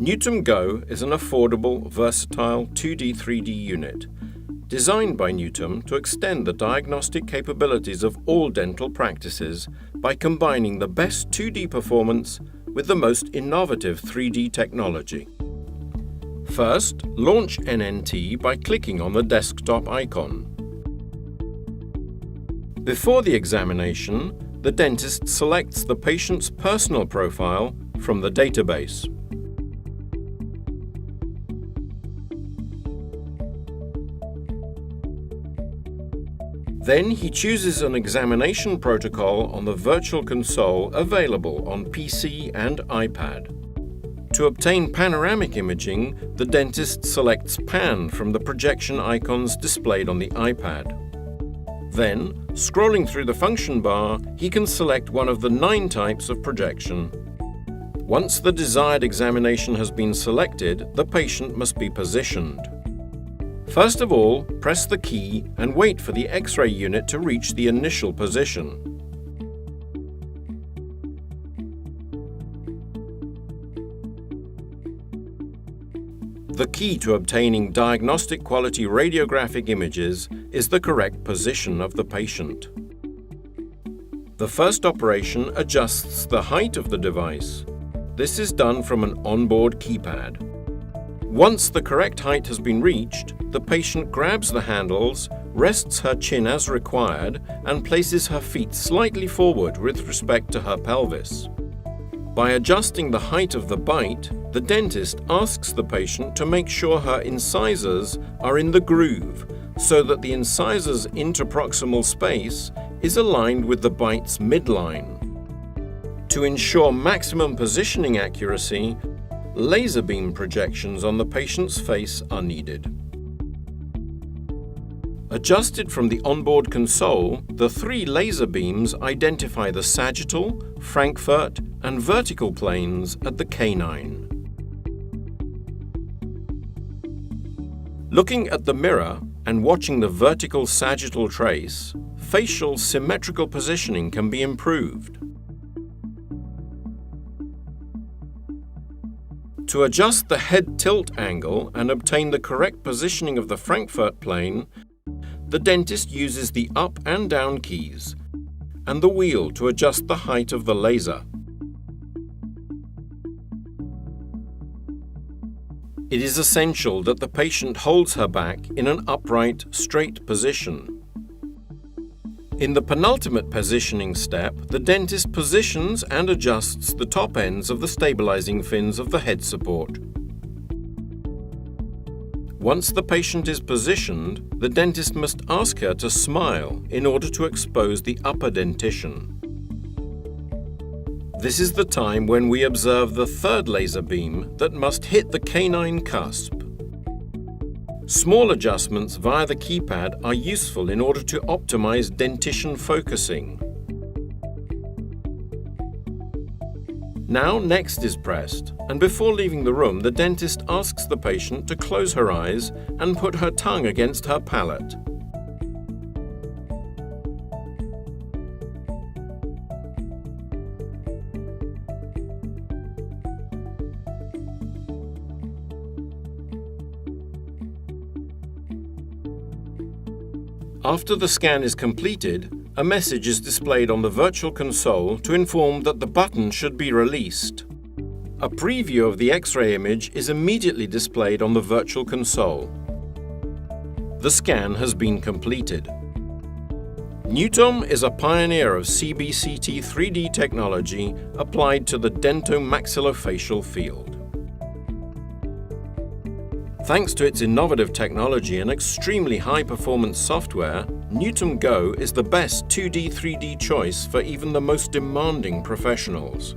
NewTom GO is an affordable, versatile 2D/3D unit designed by NewTom to extend the diagnostic capabilities of all dental practices by combining the best 2D performance with the most innovative 3D technology. First, launch NNT by clicking on the desktop icon. Before the examination, the dentist selects the patient's personal profile from the database. Then he chooses an examination protocol on the virtual console available on PC and iPad. To obtain panoramic imaging, the dentist selects PAN from the projection icons displayed on the iPad. Then, scrolling through the function bar, he can select one of the 9 types of projection. Once the desired examination has been selected, the patient must be positioned. First of all, press the key and wait for the X-ray unit to reach the initial position. The key to obtaining diagnostic quality radiographic images is the correct position of the patient. The first operation adjusts the height of the device. This is done from an onboard keypad. Once the correct height has been reached, the patient grabs the handles, rests her chin as required, and places her feet slightly forward with respect to her pelvis. By adjusting the height of the bite, the dentist asks the patient to make sure her incisors are in the groove so that the incisors' interproximal space is aligned with the bite's midline. To ensure maximum positioning accuracy, laser beam projections on the patient's face are needed. Adjusted from the onboard console, the 3 laser beams identify the sagittal, Frankfurt, and vertical planes at the canine. Looking at the mirror and watching the vertical sagittal trace, facial symmetrical positioning can be improved. To adjust the head tilt angle and obtain the correct positioning of the Frankfurt plane, the dentist uses the up and down keys and the wheel to adjust the height of the laser. It is essential that the patient holds her back in an upright, straight position. In the penultimate positioning step, the dentist positions and adjusts the top ends of the stabilizing fins of the head support. Once the patient is positioned, the dentist must ask her to smile in order to expose the upper dentition. This is the time when we observe the 3rd laser beam that must hit the canine cusp. Small adjustments via the keypad are useful in order to optimize dentition focusing. Now next is pressed, and before leaving the room, the dentist asks the patient to close her eyes and put her tongue against her palate. After the scan is completed, a message is displayed on the virtual console to inform that the button should be released. A preview of the X-ray image is immediately displayed on the virtual console. The scan has been completed. NewTom is a pioneer of CBCT 3D technology applied to the dentomaxillofacial field. Thanks to its innovative technology and extremely high-performance software, NewTom GO is the best 2D/3D choice for even the most demanding professionals.